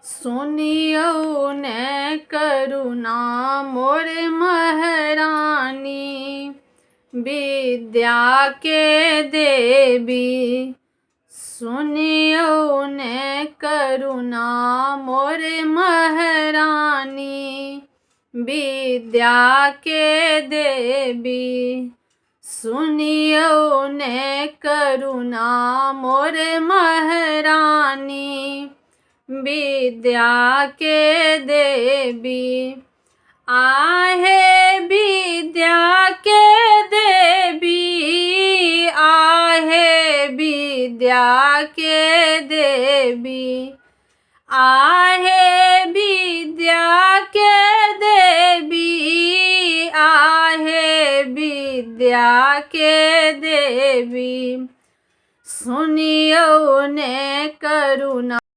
सुनियो ने करुणा मोर महारानी, विद्या के देवी। सुनियो ने करुणा मोर महारानी, विद्या के देवी। सुनियो ने करुणा मोर महारानी, विद्या के देवी। आहे विद्या के देवी, आहे विद्या के देवी। आहे विद्या के देवी, आहे विद्या के देवी। सुनियो ने करुणा